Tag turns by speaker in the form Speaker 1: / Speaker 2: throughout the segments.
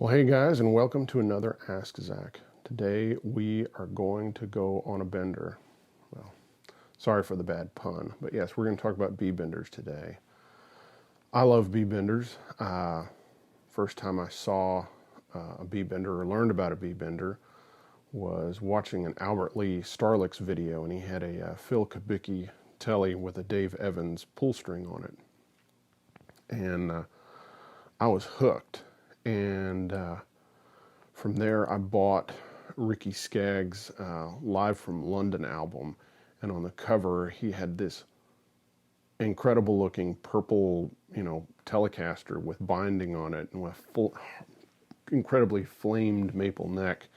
Speaker 1: Well, hey guys, and welcome to another Ask Zach. Today we are going to go on a bender. Well, sorry for the bad pun, but yes, we're going to talk about B-benders today. I love B-benders. First time I saw a B-bender or learned about a B-bender was watching an Albert Lee Starlix video, and he had a Phil Kubicki Tele with a Dave Evans Pullstring on it. And I was hooked. And from there I bought Ricky Skaggs' Live from London album, and on the cover he had this incredible looking purple, Telecaster with binding on it and with full, incredibly flamed maple neck.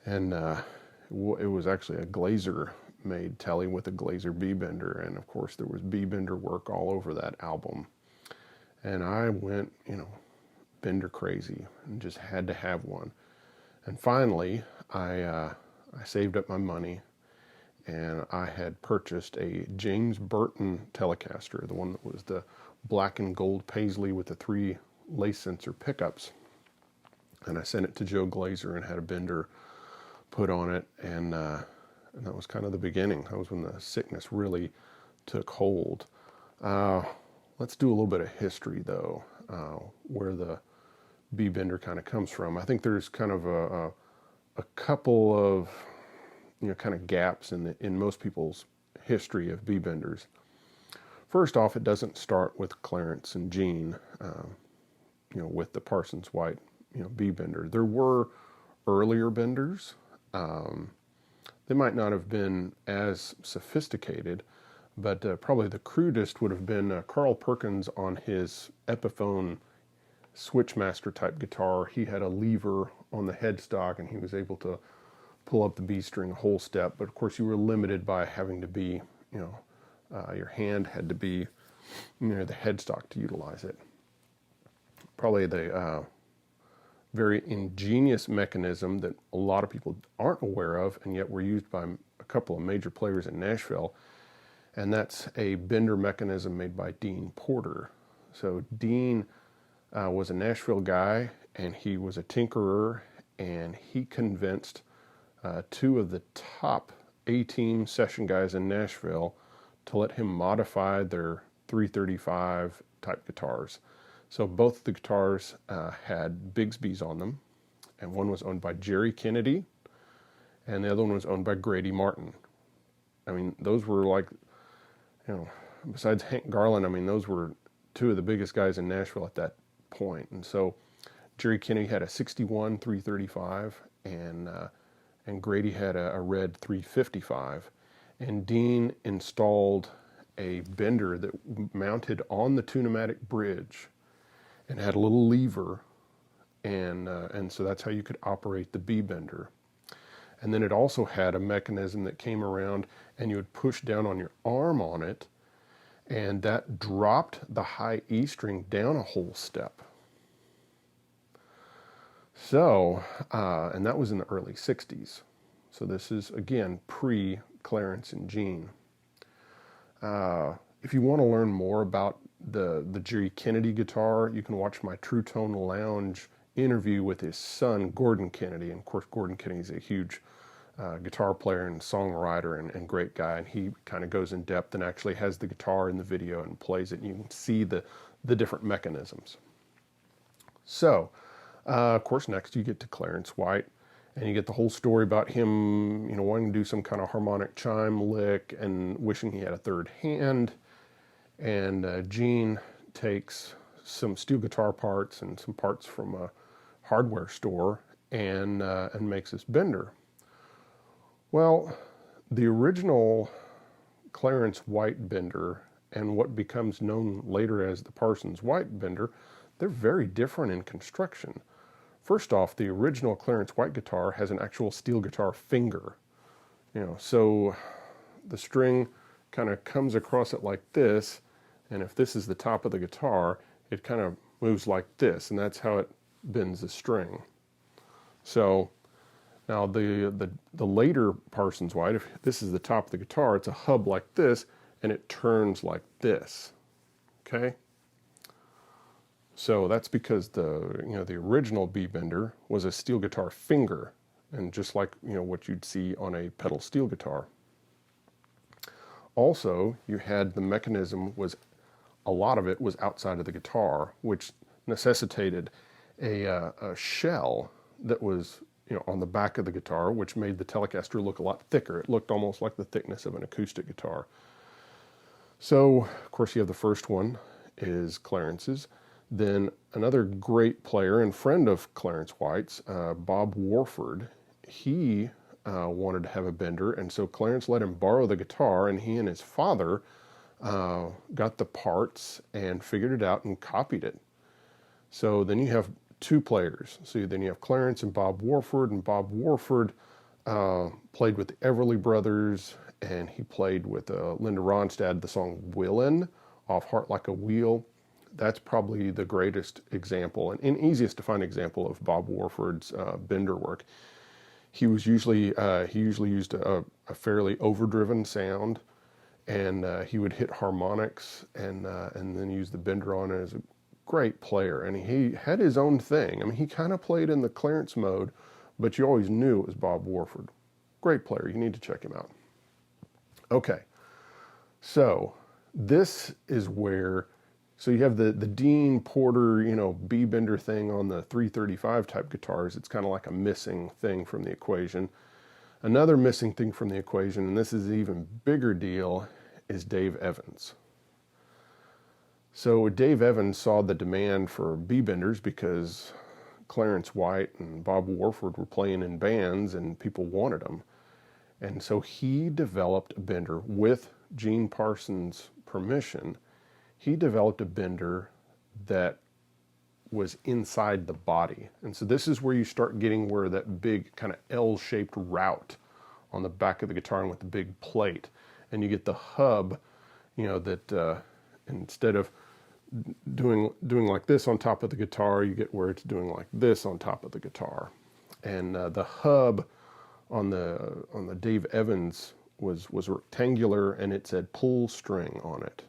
Speaker 1: And it was actually a Glaser made Tele with a Glaser B-Bender, and of course there was B-Bender work all over that album. And I went, bender crazy and just had to have one. And finally I saved up my money, and I had purchased a James Burton Telecaster, the one that was the black and gold paisley with the 3 lace sensor pickups. And I sent it to Joe Glaser and had a bender put on it, and that was kind of the beginning. That was when the sickness really took hold. Let's do a little bit of history though, where the B-bender kind of comes from. I think there's kind of a couple of kind of gaps in most people's history of B-benders. First off, it doesn't start with Clarence and Gene, with the Parsons White B-bender. There were earlier benders. They might not have been as sophisticated, but probably the crudest would have been Carl Perkins on his Epiphone Switchmaster type guitar. He had a lever on the headstock, and he was able to pull up the B string a whole step. But of course, you were limited by having to be, your hand had to be near the headstock to utilize it. Probably the very ingenious mechanism that a lot of people aren't aware of, and yet were used by a couple of major players in Nashville, and that's a bender mechanism made by Dean Porter. So Dean was a Nashville guy, and he was a tinkerer, and he convinced 2 of the top A-team session guys in Nashville to let him modify their 335 type guitars. So both the guitars had Bigsby's on them, and one was owned by Jerry Kennedy, and the other one was owned by Grady Martin. I mean, those were like, besides Hank Garland, I mean, those were 2 of the biggest guys in Nashville at that point. And so Jerry Kennedy had a 61 335, and Grady had a red 355. And Dean installed a bender that mounted on the Tune-o-matic bridge and had a little lever, and so that's how you could operate the B-bender. And then it also had a mechanism that came around, and you would push down on your arm on it, and that dropped the high E string down a whole step. So, and that was in the early 60s. So this is, again, pre-Clarence and Gene. If you want to learn more about the Jerry Kennedy guitar, you can watch my Truetone Lounge interview with his son, Gordon Kennedy. And of course, Gordon Kennedy is a huge guitar player and songwriter and great guy, and he kind of goes in depth and actually has the guitar in the video and plays it, and you can see the different mechanisms. So, of course, next you get to Clarence White, and you get the whole story about him, wanting to do some kind of harmonic chime lick and wishing he had a third hand. And Gene takes some steel guitar parts and some parts from a hardware store and makes this bender. Well, the original Clarence White bender and what becomes known later as the Parsons White bender, they're very different in construction. First off, the original Clarence White guitar has an actual steel guitar finger. So the string kind of comes across it like this, and if this is the top of the guitar, it kind of moves like this, and that's how it bends the string. So now the later Parsons White, if this is the top of the guitar, it's a hub like this, and it turns like this. Okay? So that's because the original B-Bender was a steel guitar finger, and just like what you'd see on a pedal steel guitar. Also, you had the mechanism a lot of it was outside of the guitar, which necessitated a shell that was on the back of the guitar, which made the Telecaster look a lot thicker. It looked almost like the thickness of an acoustic guitar. So, of course, you have the first one is Clarence's. Then another great player and friend of Clarence White's, Bob Warford, he wanted to have a Bender, and so Clarence let him borrow the guitar, and he and his father got the parts and figured it out and copied it. So then you have two players. So then you have Clarence and Bob Warford, and Bob Warford played with the Everly Brothers, and he played with Linda Ronstadt the song Willin' off Heart Like a Wheel. That's probably the greatest example and easiest to find example of Bob Warford's Bender work. He usually used a fairly overdriven sound, and he would hit harmonics and then use the Bender on it. As a great player, and he had his own thing. I mean, he kind of played in the Clarence mode, but you always knew it was Bob Warford. Great player. You need to check him out. Okay, so this is where, so you have the Dean Porter, B-Bender thing on the 335 type guitars. It's kind of like a missing thing from the equation. Another missing thing from the equation, and this is an even bigger deal, is Dave Evans. So Dave Evans saw the demand for B-Benders because Clarence White and Bob Warford were playing in bands and people wanted them. And so he developed a Bender with Gene Parsons' permission. He developed a Bender that was inside the body. And so this is where you start getting where that big kind of L-shaped route on the back of the guitar and with the big plate. And you get the hub, that instead of doing like this on top of the guitar, you get where it's doing like this on top of the guitar. And the hub on the Dave Evans was rectangular, and it said Pullstring on it.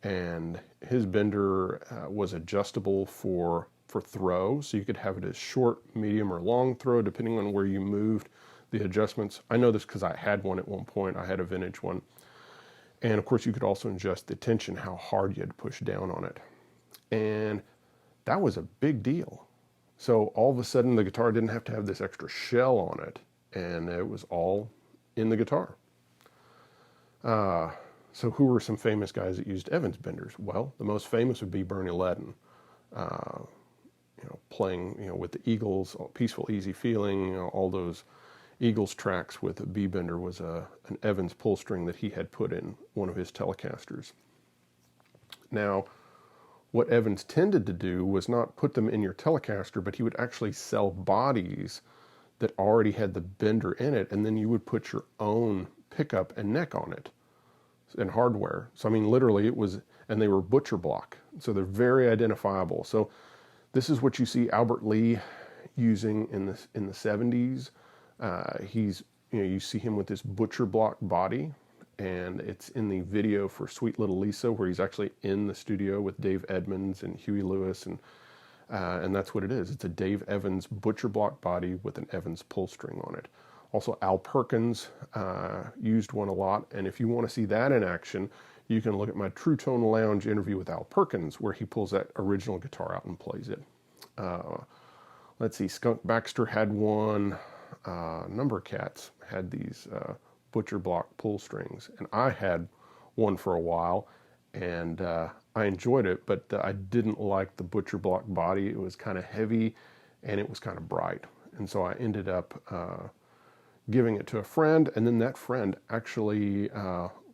Speaker 1: And his Bender was adjustable for throw, so you could have it as short, medium, or long throw depending on where you moved the adjustments. I know this because I had one at one point. I had a vintage one. And of course you could also adjust the tension, how hard you had to push down on it. And that was a big deal. So all of a sudden the guitar didn't have to have this extra shell on it, and it was all in the guitar. So who were some famous guys that used Evans Benders? Well, the most famous would be Bernie Leadon, playing with the Eagles, Peaceful Easy Feeling, all those Eagles tracks with a B-Bender was an Evans Pullstring that he had put in one of his Telecasters. Now, what Evans tended to do was not put them in your Telecaster, but he would actually sell bodies that already had the Bender in it, and then you would put your own pickup and neck on it and hardware. So I mean, literally it was, and they were butcher block, so they're very identifiable. So this is what you see Albert Lee using in the 70s. He's, you see him with this butcher block body, and it's in the video for Sweet Little Lisa, where he's actually in the studio with Dave Edmunds and Huey Lewis, and that's what it is. It's a Dave Evans butcher block body with an Evans Pullstring on it. Also, Al Perkins used one a lot, and if you want to see that in action, you can look at my Truetone Lounge interview with Al Perkins, where he pulls that original guitar out and plays it. Let's see, Skunk Baxter had one. A number of cats had these butcher block pull strings, and I had one for a while, and I enjoyed it, but I didn't like the butcher block body. It was kind of heavy, and it was kind of bright, and so I ended up giving it to a friend, and then that friend actually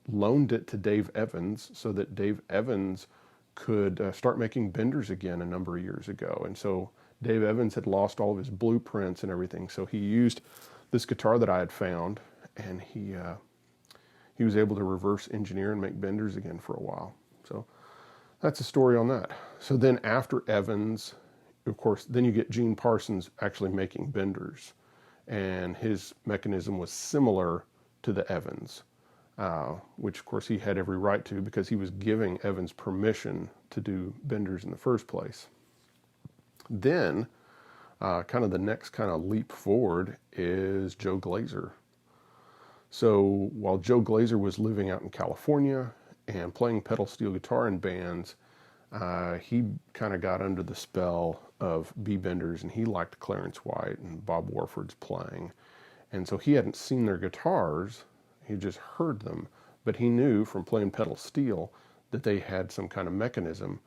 Speaker 1: loaned it to Dave Evans so that Dave Evans could start making Benders again a number of years ago. And so Dave Evans had lost all of his blueprints and everything, so he used this guitar that I had found, and he was able to reverse engineer and make Benders again for a while. So that's the story on that. So then after Evans, of course, then you get Gene Parsons actually making Benders, and his mechanism was similar to the Evans. which of course he had every right to because he was giving Evans permission to do benders in the first place. Then, kind of the next kind of leap forward is Joe Glaser. So while Joe Glaser was living out in California and playing pedal steel guitar in bands, he kind of got under the spell of B-benders, and he liked Clarence White and Bob Warford's playing. And so he hadn't seen their guitars, he just heard them, but he knew from playing pedal steel that they had some kind of mechanism.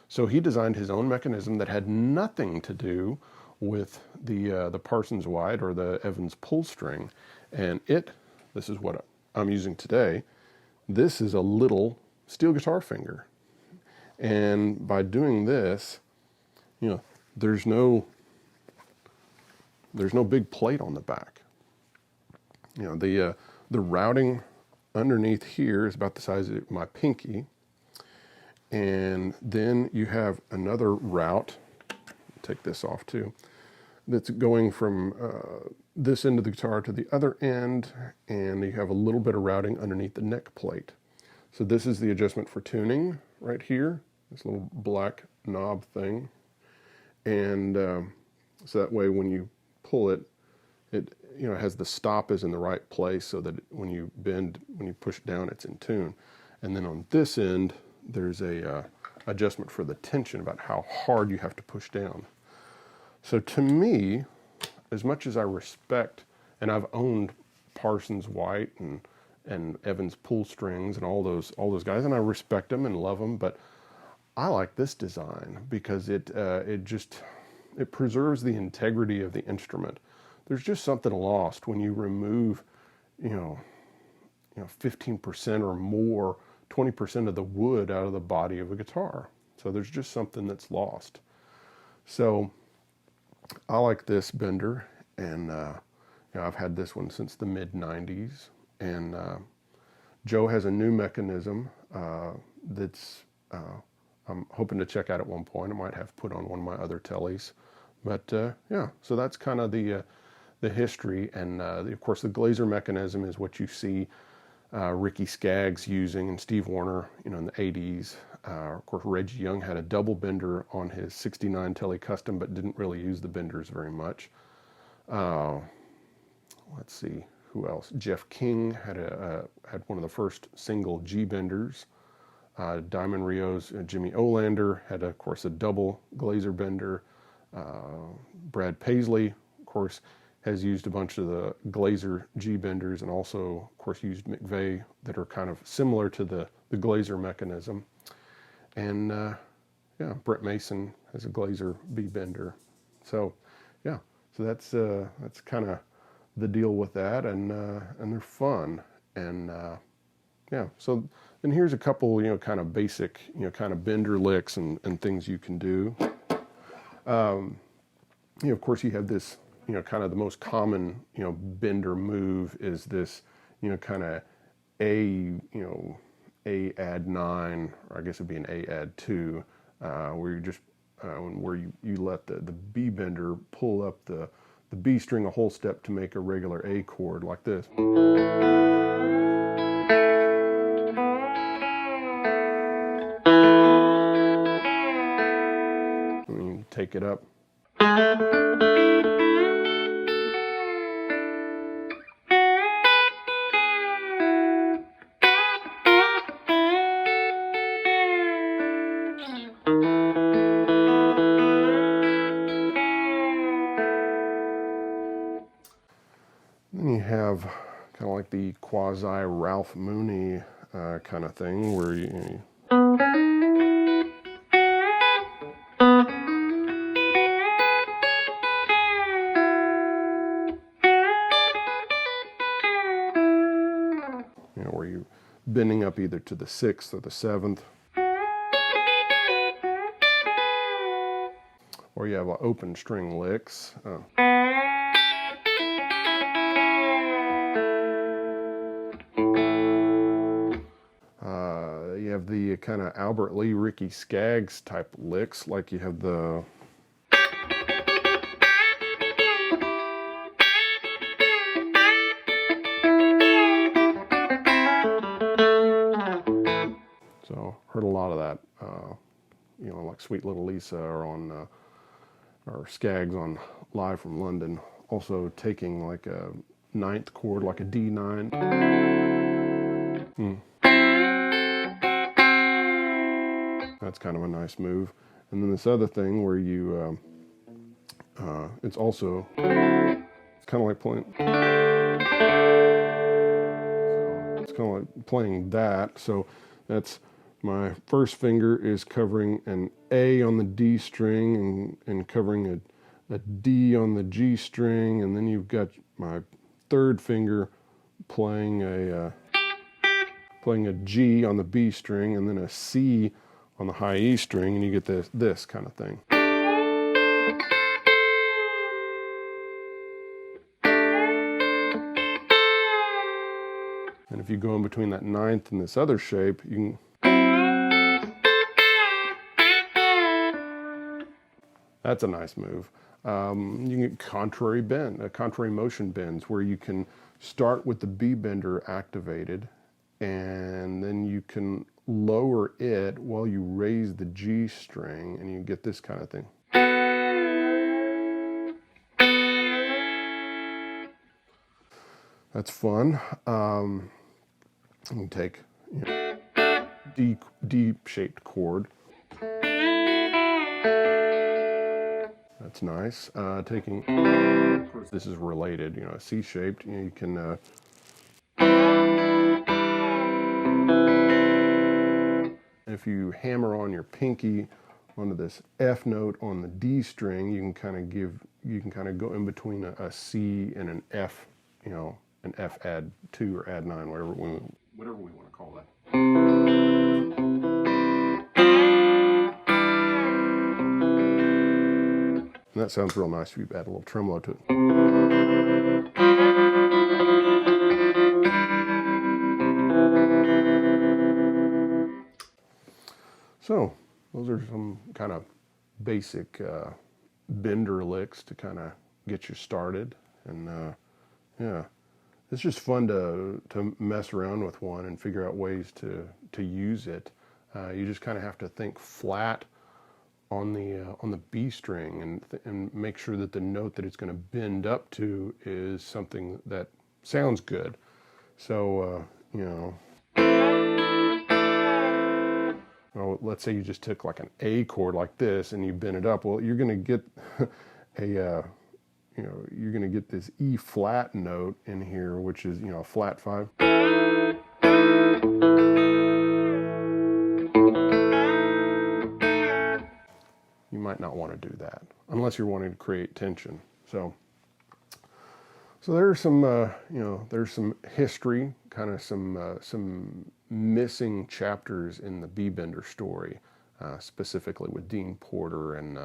Speaker 1: So he designed his own mechanism that had nothing to do with the Parsons White or the Evans Pullstring. And this is what I'm using today. This is a little steel guitar finger. And by doing this, you know, there's no big plate on the back. You know, the routing underneath here is about the size of my pinky. And then you have another route, take this off too, that's going from this end of the guitar to the other end, and you have a little bit of routing underneath the neck plate. So this is the adjustment for tuning right here, this little black knob thing. And so that way when you pull it, it has the stop is in the right place so that when you bend, when you push it down, it's in tune. And then on this end, there's a adjustment for the tension about how hard you have to push down. So to me, as much as I respect, and I've owned Parsons White and Evans Pullstrings and all those guys, and I respect them and love them, but I like this design because it preserves the integrity of the instrument. There's just something lost when you remove, 15% or more, 20% of the wood out of the body of a guitar. So there's just something that's lost. So I like this bender, and I've had this one since the mid-90s, and Joe has a new mechanism that's I'm hoping to check out at one point. I might have put on one of my other teles, but yeah, so that's kind of the history, and of course the Glaser mechanism is what you see Ricky Skaggs using and Steve Warner, in the 80s. Of course, Reggie Young had a double bender on his 69 Tele Custom, but didn't really use the benders very much. Let's see, who else? Jeff King had one of the first single G benders. Diamond Rio's Jimmy Olander had, of course, a double Glaser bender. Brad Paisley, of course, has used a bunch of the Glaser G benders, and also, of course, used McVeigh that are kind of similar to the Glaser mechanism. And yeah, Brett Mason has a Glaser B-Bender. So yeah, so that's kind of the deal with that, and they're fun. And yeah, so then here's a couple, kind of basic, kind of bender licks and things you can do. Of course, you have this, kind of the most common, bender move is this, kind of A add 9, or I guess it'd be an A add 2, where you just, where you let the B bender pull up the B string a whole step to make a regular A chord like this. And you take it up. Then you have kind of like the quasi Ralph Mooney kind of thing where you where you're bending up either to the 6th or the 7th. Or you have open string licks. You have the kind of Albert Lee, Ricky Skaggs type licks, like you have the lot of that, you know, like Sweet Little Lisa or on or Skaggs on Live from London. Also taking like a ninth chord, like a D9. That's kind of a nice move. And then this other thing where you, it's also, it's kind of like playing, it's kind of like playing that. So that's, my first finger is covering an A on the D string and covering a D on the G string, and then you've got my third finger playing a G on the B string, and then a C on the high E string, and you get this kind of thing. And if you go in between that ninth and this other shape, you can, that's a nice move. You can get contrary motion bends, where you can start with the B-bender activated, and then you can lower it while you raise the G string, and you get this kind of thing. That's fun. You can take, you know, D-shaped chord. That's nice. Taking, of course, this is related, you know, C-shaped. You know, you can, if you hammer on your pinky onto this F note on the D string, you can kind of go in between a C and an F, you know, an F add 2 or add 9, whatever we want to call that. And that sounds real nice if you add a little tremolo to it. So those are some kind of basic bender licks to kind of get you started. And yeah, it's just fun to mess around with one and figure out ways to use it. You just kind of have to think flat on the B string and make sure that the note that it's going to bend up to is something that sounds good. So you know, well, let's say you just took like an A chord like this and you bend it up. Well, you're going to get a you know, you're going to get this E flat note in here, which is, you know, a flat 5. You might not want to do that unless you're wanting to create tension. So there's some, you know, there's some history, kind of some missing chapters in the B-bender story, specifically with Dean Porter and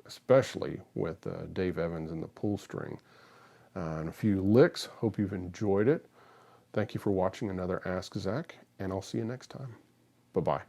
Speaker 1: especially with Dave Evans and the Pullstring, and a few licks. Hope you've enjoyed it. Thank you for watching another Ask ZAC, and I'll see you next time. Bye-bye.